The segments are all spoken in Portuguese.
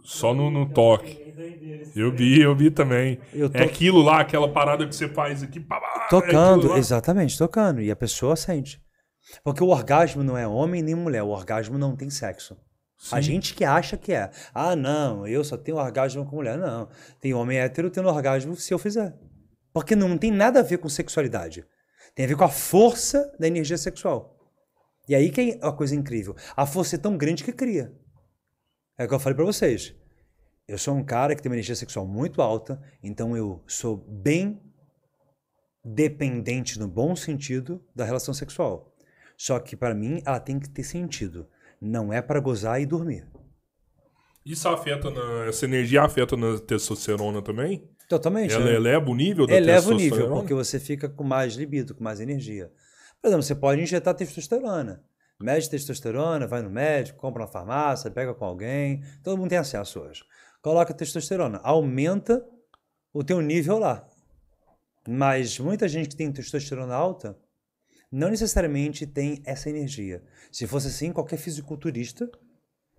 Só no toque. Eu vi também. É aquilo lá, aquela parada que você faz aqui. Tocando, exatamente, tocando. E a pessoa sente. Porque o orgasmo não é homem nem mulher. O orgasmo não tem sexo. Sim. A gente que acha que é. Ah, não, eu só tenho orgasmo com mulher. Não. Tem homem hétero tendo orgasmo se eu fizer. Porque não tem nada a ver com sexualidade. Tem a ver com a força da energia sexual. E aí que é a coisa incrível. A força é tão grande que cria. É o que eu falei pra vocês. Eu sou um cara que tem uma energia sexual muito alta, então eu sou bem dependente no bom sentido da relação sexual. Só que pra mim ela tem que ter sentido. Não é pra gozar e dormir. Isso essa energia afeta na testosterona também? Totalmente. Ela eleva o nível da eleva o testosterona? nível, porque você fica com mais libido, com mais energia. Por exemplo, você pode injetar testosterona. Mede testosterona, vai no médico, compra na farmácia, pega com alguém. Todo mundo tem acesso hoje. Coloca testosterona. Aumenta o teu nível lá. Mas muita gente que tem testosterona alta não necessariamente tem essa energia. Se fosse assim, qualquer fisiculturista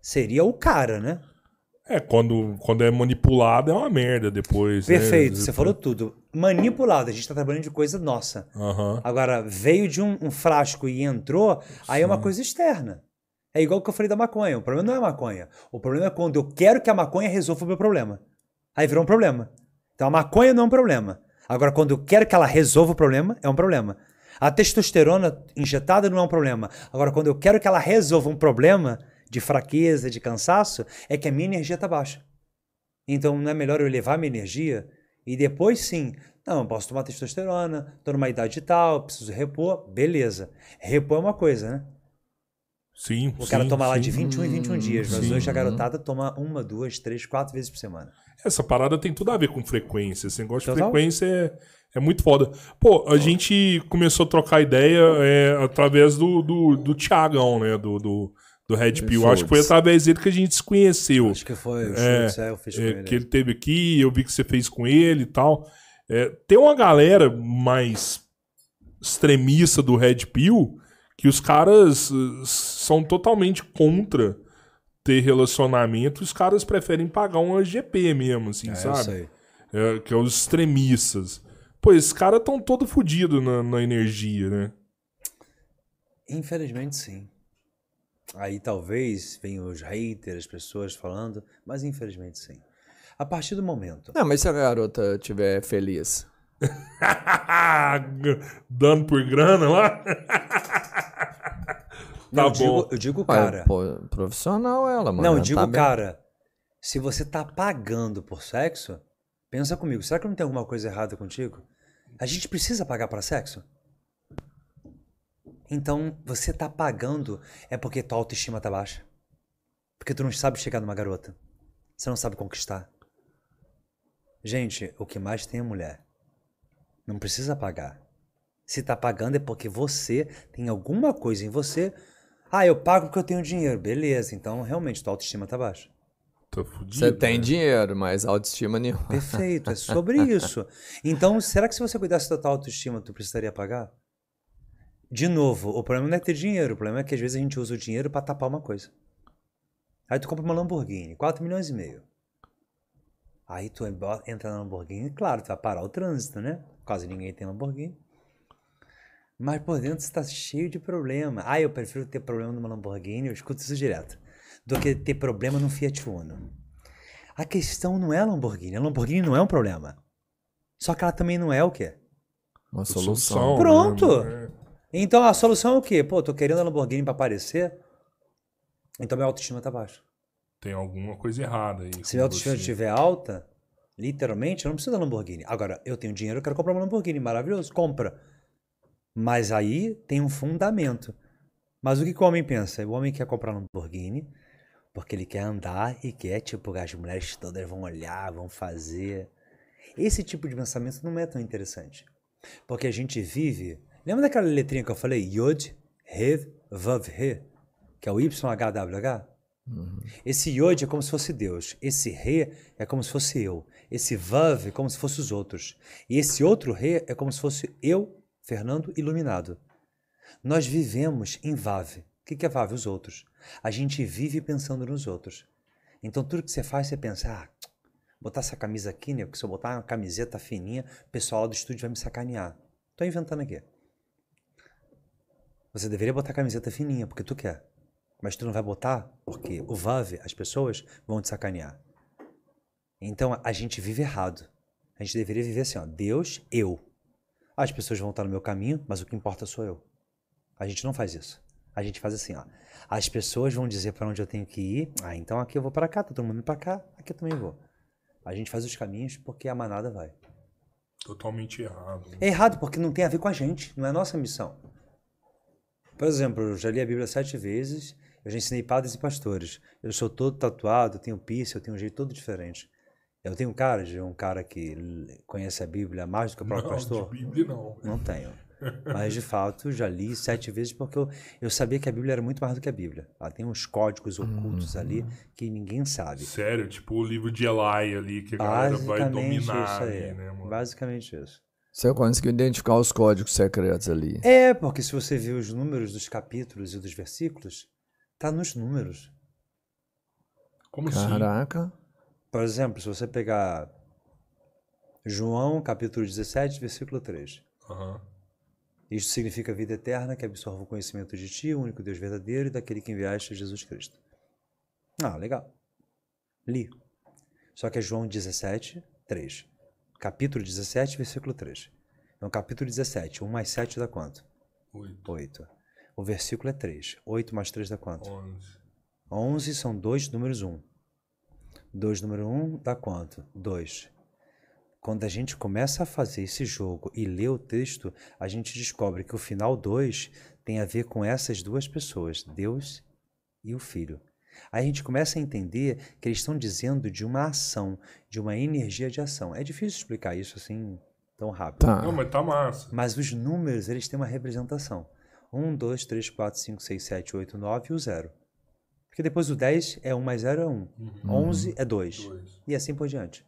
seria o cara, né? Quando é manipulado é uma merda depois. Perfeito, né? você falou tudo. Manipulado, a gente tá trabalhando de coisa nossa. Uhum. Agora, veio de um frasco e entrou, aí é uma coisa externa. É igual que eu falei da maconha. O problema não é a maconha. O problema é quando eu quero que a maconha resolva o meu problema. Aí virou um problema. Então a maconha não é um problema. Agora, quando eu quero que ela resolva o problema, é um problema. A testosterona injetada não é um problema. Agora, quando eu quero que ela resolva um problema de fraqueza, de cansaço, é que a minha energia está baixa. Então, não é melhor eu elevar a minha energia e depois sim, não, eu posso tomar testosterona, estou numa idade tal, preciso repor, beleza. Repor é uma coisa, né? Sim, O cara toma lá de 21 em 21 dias, mas sim. hoje a garotada toma 1, 2, 3, 4 vezes por semana. Essa parada tem tudo a ver com frequência. Esse negócio de Total. frequência é muito foda. Pô, a gente começou a trocar ideia através do Thiagão, né? Do Red Pill. Acho que foi através dele que a gente se conheceu. Acho que foi o Schultz, eu fiz com ele. Que ele teve aqui, eu vi que você fez com ele e tal. Tem uma galera mais extremista do Red Pill que os caras são totalmente contra ter relacionamento. Os caras preferem pagar um GP mesmo, assim, sabe? Eu sei. Que é os extremistas. Pô, esses caras estão todo fodidos na energia, né? Infelizmente, sim. Aí talvez venham os haters, as pessoas falando, mas infelizmente sim. A partir do momento... Não, mas se a garota estiver feliz? Dando por grana lá? Não, Tá bom. eu digo cara... Profissional ela, mano. Não, eu ela digo tá bem. cara, se você tá pagando por sexo, pensa comigo, será que não tem alguma coisa errada contigo? A gente precisa pagar pra sexo? Então, você tá pagando é porque tua autoestima tá baixa. Porque tu não sabe chegar numa garota. Você não sabe conquistar. Gente, o que mais tem é mulher. Não precisa pagar. Se tá pagando é porque você tem alguma coisa em você. Ah, eu pago porque eu tenho dinheiro. Beleza, então realmente tua autoestima tá baixa. Tô fudido, Você tem né? dinheiro, mas autoestima nenhuma. Perfeito, é sobre isso. Então, será que se você cuidasse da tua autoestima, tu precisaria pagar? De novo, o problema não é ter dinheiro, o problema é que às vezes a gente usa o dinheiro pra tapar uma coisa. Aí tu compra uma Lamborghini, 4,5 milhões. Aí tu entra na Lamborghini, claro, tu vai parar o trânsito, né? Quase ninguém tem Lamborghini. Mas por dentro você tá cheio de problema. Ah, eu prefiro ter problema numa Lamborghini, eu escuto isso direto, do que ter problema num Fiat Uno. A questão não é a Lamborghini não é um problema. Só que ela também não é o quê? Uma solução. Pronto! Né? Então a solução é o quê? Pô, tô querendo a Lamborghini pra aparecer, então minha autoestima tá baixa. Tem alguma coisa errada aí. Se minha autoestima estiver alta, literalmente, eu não preciso da Lamborghini. Agora, eu tenho dinheiro, eu quero comprar uma Lamborghini, maravilhoso, compra. Mas aí tem um fundamento. Mas o que o homem pensa? O homem quer comprar uma Lamborghini porque ele quer andar e quer, tipo, as mulheres todas vão olhar, vão fazer. Esse tipo de pensamento não é tão interessante. Porque a gente vive... Lembra daquela letrinha que eu falei? Yod, Rev, Vav, He, que é o YHWH? Esse Yod é como se fosse Deus. Esse Re é como se fosse eu. Esse Vav é como se fosse os outros. E esse outro Re é como se fosse eu, Fernando, iluminado. Nós vivemos em Vav. O que é Vav? Os outros. A gente vive pensando nos outros. Então tudo que você faz, você pensa, botar essa camisa aqui, né? Porque se eu botar uma camiseta fininha, o pessoal do estúdio vai me sacanear. Tô inventando aqui. Você deveria botar camiseta fininha, porque tu quer. Mas tu não vai botar, porque o VAV, as pessoas, vão te sacanear. Então a gente vive errado. A gente deveria viver assim, ó, Deus, eu. As pessoas vão estar no meu caminho, mas o que importa sou eu. A gente não faz isso. A gente faz assim, ó. As pessoas vão dizer para onde eu tenho que ir. Então aqui eu vou para cá, tá todo mundo indo para cá, aqui eu também vou. A gente faz os caminhos porque a manada vai. Totalmente errado. É errado porque não tem a ver com a gente, não é a nossa missão. Por exemplo, eu já li a Bíblia 7 vezes, eu já ensinei padres e pastores. Eu sou todo tatuado, tenho piercing, eu tenho um jeito todo diferente. Eu tenho cara de um cara que conhece a Bíblia mais do que o próprio pastor? De Bíblia não. Não tenho. Mas, de fato, já li 7 vezes porque eu sabia que a Bíblia era muito mais do que a Bíblia. Ela tem uns códigos ocultos ali que ninguém sabe. Sério, tipo o livro de Eli ali, que a galera vai dominar isso aí. ali, né, mano? Basicamente isso. Você conseguiu identificar os códigos secretos ali. É, porque se você vê os números dos capítulos e dos versículos, tá nos números. Como assim? Caraca. Por exemplo, se você pegar João, capítulo 17, versículo 3. Aham. Isto significa vida eterna, que absorva o conhecimento de ti, o único Deus verdadeiro, e daquele que enviaste, Jesus Cristo. Legal. Li. Só que é João 17, 3. Capítulo 17, versículo 3. Então, capítulo 17, 1 mais 7 dá quanto? 8. O versículo é 3. 8 mais 3 dá quanto? 11. 11 são 2 números 1. 2 número 1 dá quanto? 2. Quando a gente começa a fazer esse jogo e ler o texto, a gente descobre que o final 2 tem a ver com essas duas pessoas, Deus e o Filho. Aí a gente começa a entender que eles estão dizendo de uma ação, de uma energia de ação. É difícil explicar isso assim tão rápido. Tá. Não, mas tá massa. Mas os números, eles têm uma representação. 1, 2, 3, 4, 5, 6, 7, 8, 9 e o 0. Porque depois o 10 é 1 mais 0 é 1. 11 é 2. E assim por diante.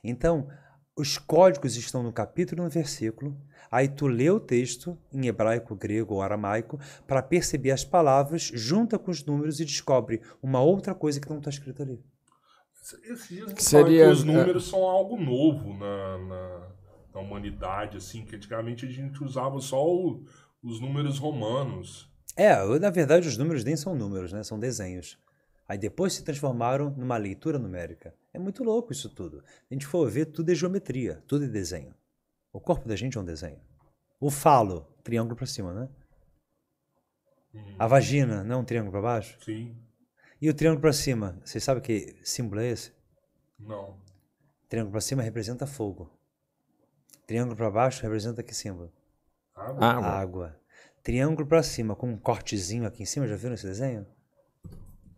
Então, os códigos estão no capítulo e no versículo. Aí tu lê o texto em hebraico, grego ou aramaico para perceber as palavras, junta com os números e descobre uma outra coisa que não está escrita ali. Esses dias Que seria seria- que os números são algo novo na humanidade, assim, que antigamente a gente usava só os números romanos. Na verdade, os números nem são números, né? São desenhos. Aí depois se transformaram numa leitura numérica. É muito louco isso tudo. Se a gente for ver, tudo é geometria, tudo é desenho. O corpo da gente é um desenho. O falo, triângulo para cima, né? A vagina, não é um triângulo para baixo? Sim. E o triângulo para cima, vocês sabem que símbolo é esse? Não. Triângulo para cima representa fogo. Triângulo para baixo representa que símbolo? Água? Água. Triângulo para cima com um cortezinho aqui em cima, já viram esse desenho?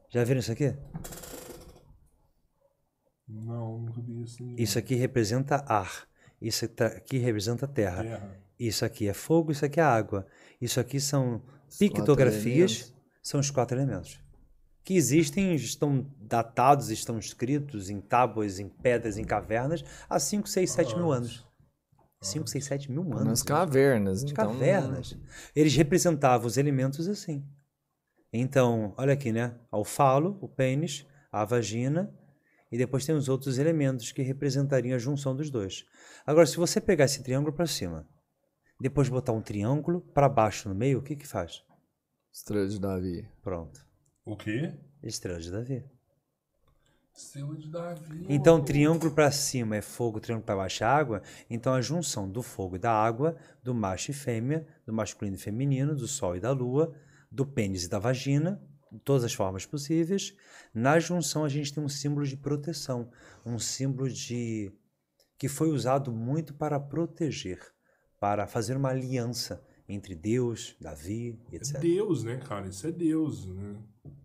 Já viram isso aqui? Não, nunca vi isso. Isso aqui representa ar. Isso aqui representa terra. Terra. Isso aqui é fogo, isso aqui é água. Isso aqui são Os pictografias, 4 elementos. são os 4 elementos. Que existem, estão datados, estão escritos em tábuas, em pedras, em cavernas, há 5, 6, 7 mil anos. 5, 6, 7 mil anos. Nas cavernas. As Então, cavernas. Eles representavam os elementos assim. Então, olha aqui, né? O falo, o pênis, a vagina, e depois tem os outros elementos que representariam a junção dos dois. Agora, se você pegar esse triângulo para cima, depois botar um triângulo para baixo no meio, o que que faz? Estrela de Davi. Pronto. O quê? Estrela de Davi. Estrela de Davi. Então, triângulo para cima é fogo, triângulo para baixo é água. Então, a junção do fogo e da água, do macho e fêmea, do masculino e feminino, do sol e da lua, do pênis e da vagina, de todas as formas possíveis. Na junção, a gente tem um símbolo de proteção, um símbolo de que foi usado muito para proteger, para fazer uma aliança entre Deus, Davi, É etc. Deus, né, cara? Isso é Deus, né?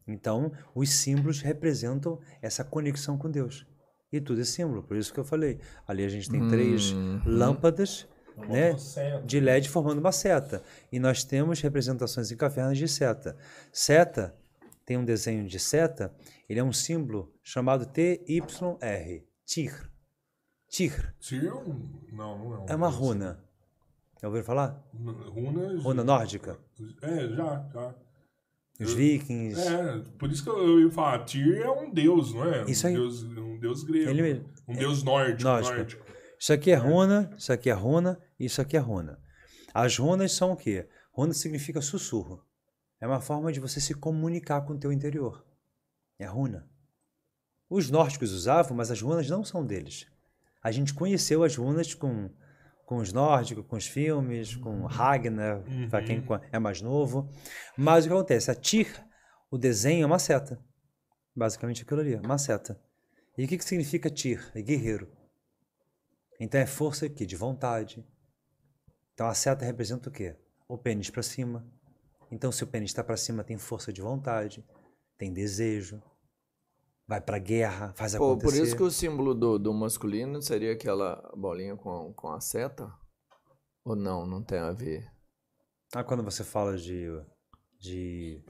Então, os símbolos representam essa conexão com Deus. E tudo é símbolo, por isso que eu falei. Ali a gente tem 3 lâmpadas, né, seta. de LED formando uma seta. E nós temos representações em cavernas de seta. Seta, tem um desenho de seta, ele é um símbolo chamado TYR, Tigre. Tigre. Não, não é. É uma runa. Já ouviram falar? Runa. Runa nórdica. É, já. Os vikings. Por isso que eu ia falar, Tyr é um deus, não é? Isso aí. Um deus grego. Ele mesmo. Um deus nórdico. Isso aqui é runa, isso aqui é runa, isso aqui é runa. As runas são o quê? Runa significa sussurro. É uma forma de você se comunicar com o teu interior. É runa. Os nórdicos usavam, mas as runas não são deles. A gente conheceu as runas com os nórdicos, com os filmes, com Ragnar, para quem é mais novo. Mas o que acontece? A Tyr, o desenho é uma seta. Basicamente aquilo ali, uma seta. E o que significa Tyr? É guerreiro. Então é força aqui, de vontade. Então a seta representa o quê? O pênis para cima. Então se o pênis está para cima, tem força de vontade, tem desejo, vai pra guerra, faz acontecer. Por isso que o símbolo do masculino seria aquela bolinha com a seta? Ou não? Não tem a ver? Quando você fala de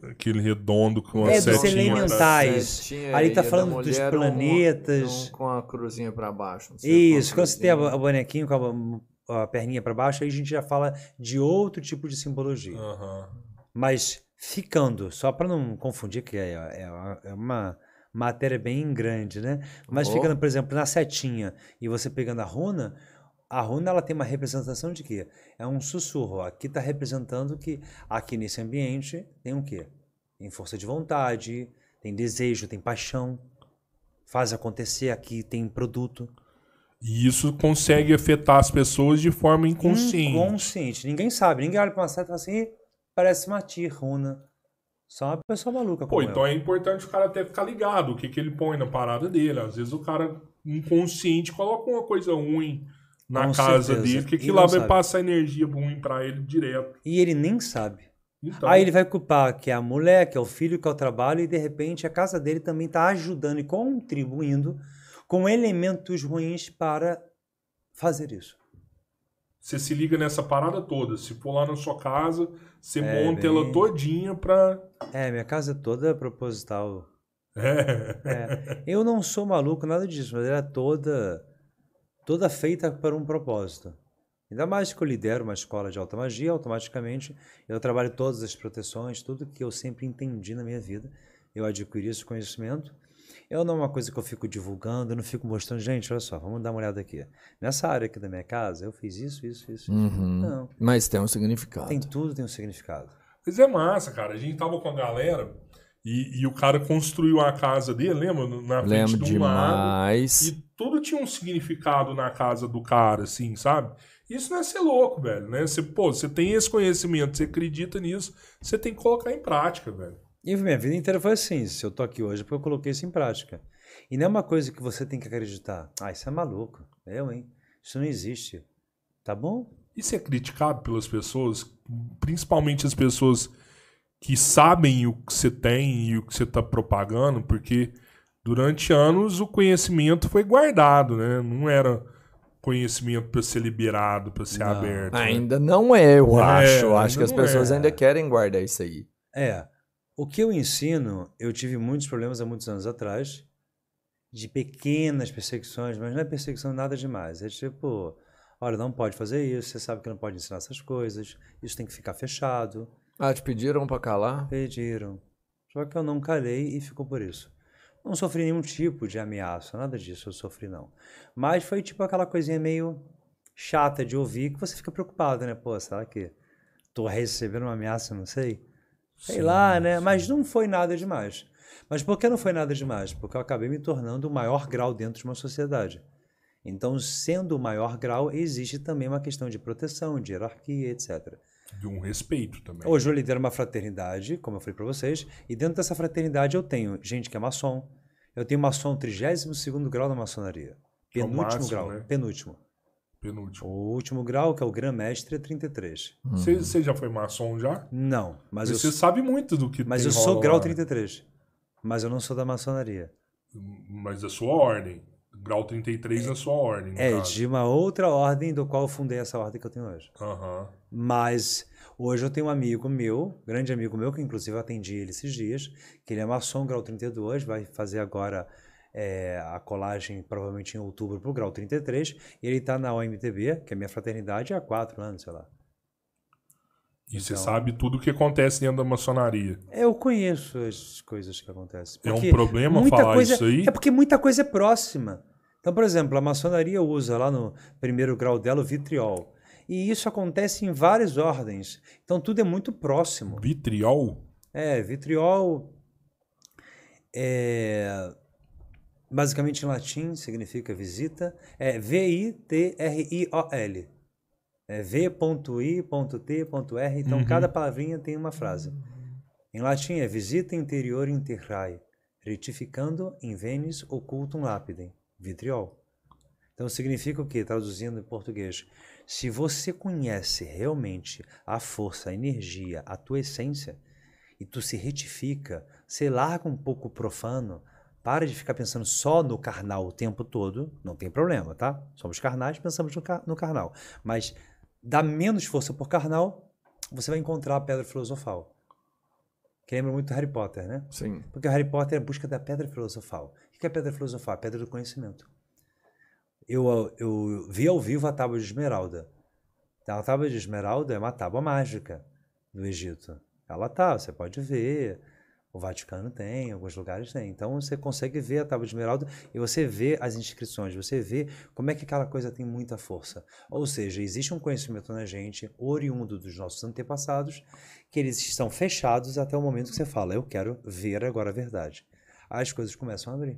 Aquele redondo com a dos setinha. elementais. Ali tá falando dos planetas. Com a cruzinha pra baixo. Isso, quando você tem a bonequinho com a perninha pra baixo, aí a gente já fala de outro tipo de simbologia. Mas ficando, só para não confundir, que é uma matéria bem grande, né? Mas ficando, por exemplo, na setinha e você pegando a runa ela tem uma representação de quê? É um sussurro. Aqui está representando que aqui nesse ambiente tem o quê? Tem força de vontade, tem desejo, tem paixão, faz acontecer, aqui tem produto. E isso consegue afetar as pessoas de forma inconsciente. Inconsciente. Ninguém sabe. Ninguém olha para uma seta e fala assim, parece uma Tyr, runa. Só uma pessoa maluca como então é importante o cara até ficar ligado o que ele põe na parada dele. Às vezes o cara inconsciente coloca uma coisa ruim na casa dele, que aquilo lá vai passar energia ruim pra ele direto. E ele nem sabe. Então, aí ele vai culpar que é a mulher, que é o filho, que é o trabalho, e de repente a casa dele também está ajudando e contribuindo com elementos ruins para fazer isso. Você se liga nessa parada toda. Se for lá na sua casa, você monta ela todinha pra... minha casa é toda proposital. Eu não sou maluco, nada disso, mas ela é toda feita para um propósito. Ainda mais que eu lidero uma escola de alta magia, automaticamente eu trabalho todas as proteções, tudo que eu sempre entendi na minha vida. Eu adquiri esse conhecimento. Não é uma coisa que eu fico divulgando, eu não fico mostrando, gente, olha só, vamos dar uma olhada aqui. Nessa área aqui da minha casa, eu fiz isso. Não. Mas tem um significado. Tudo tem um significado. Mas é massa, cara. A gente tava com a galera e o cara construiu a casa dele, lembra? Na frente de um lago. E tudo tinha um significado na casa do cara, assim, sabe? Isso não é ser louco, velho, né? Você tem esse conhecimento, você acredita nisso, você tem que colocar em prática, velho. E minha vida inteira foi assim. Se eu tô aqui hoje é porque eu coloquei isso em prática. E não é uma coisa que você tem que acreditar. Isso é maluco. Isso não existe. Tá bom? Isso é criticado pelas pessoas, principalmente as pessoas que sabem o que você tem e o que você está propagando, porque durante anos o conhecimento foi guardado, né? Não era conhecimento para ser liberado, para ser aberto. Ainda não é, eu acho. Eu acho que as pessoas ainda querem guardar isso aí. O que eu ensino, eu tive muitos problemas há muitos anos atrás, de pequenas perseguições, mas não é perseguição nada demais. É tipo, olha, não pode fazer isso, você sabe que não pode ensinar essas coisas, isso tem que ficar fechado. Te pediram pra calar? Pediram. Só que eu não calei e ficou por isso. Não sofri nenhum tipo de ameaça, nada disso eu sofri não. Mas foi tipo aquela coisinha meio chata de ouvir, que você fica preocupado, né? Será que tô recebendo uma ameaça, não sei? Sei lá, né? Sim. Mas não foi nada demais. Mas por que não foi nada demais? Porque eu acabei me tornando o maior grau dentro de uma sociedade. Então, sendo o maior grau, existe também uma questão de proteção, de hierarquia, etc. De um respeito também. Hoje eu lidero uma fraternidade, como eu falei para vocês, e dentro dessa fraternidade eu tenho gente que é maçom. Eu tenho maçom 32º grau na maçonaria. Penúltimo máximo, grau. Né? Penúltimo. O último grau, que é o Grã-Mestre, é 33. Você já foi maçom já? Não. Mas você sabe muito do que Mas eu sou grau 33. Mas eu não sou da maçonaria. Mas da sua ordem. Grau 33 na sua ordem. De uma outra ordem do qual eu fundei essa ordem que eu tenho hoje. Mas hoje eu tenho um amigo meu, grande amigo meu, que inclusive eu atendi ele esses dias, que ele é maçom grau 32, vai fazer agora a colagem provavelmente em outubro para o grau 33, e ele está na OMTB, que é a minha fraternidade, há 4 anos, sei lá. E você Então- sabe tudo o que acontece dentro da maçonaria. Eu conheço as coisas que acontecem. É um Porque problema muita falar coisa, isso aí? É porque muita coisa é próxima. Então, por exemplo, a maçonaria usa lá no primeiro grau dela o vitriol. E isso acontece em várias ordens. Então, tudo é muito próximo. Vitriol? Vitriol é basicamente em latim significa visita. É V-I-T-R-I-O-L. É V.I.T.R. Então, cada palavrinha tem uma frase. Em latim é visita interior interrae, retificando in venis occultum lapidem. Vitriol. Então significa o quê? Traduzindo em português. Se você conhece realmente a força, a energia, a tua essência, e tu se retifica, você larga um pouco o profano, para de ficar pensando só no carnal o tempo todo, não tem problema, tá? Somos carnais, pensamos no carnal. Mas dá menos força por carnal, você vai encontrar a pedra filosofal. Que lembra muito do Harry Potter, né? Sim. Porque o Harry Potter é a busca da pedra filosofal. O que é a pedra filosofal? A pedra do conhecimento. Eu vi ao vivo a Tábua de Esmeralda. A Tábua de Esmeralda é uma tábua mágica do Egito. Ela tá, você pode ver. O Vaticano tem, alguns lugares tem. Então você consegue ver a Tábua de Esmeralda e você vê as inscrições, você vê como é que aquela coisa tem muita força. Ou seja, existe um conhecimento na gente, oriundo dos nossos antepassados, que eles estão fechados até o momento que você fala, eu quero ver agora a verdade. Aí as coisas começam a abrir.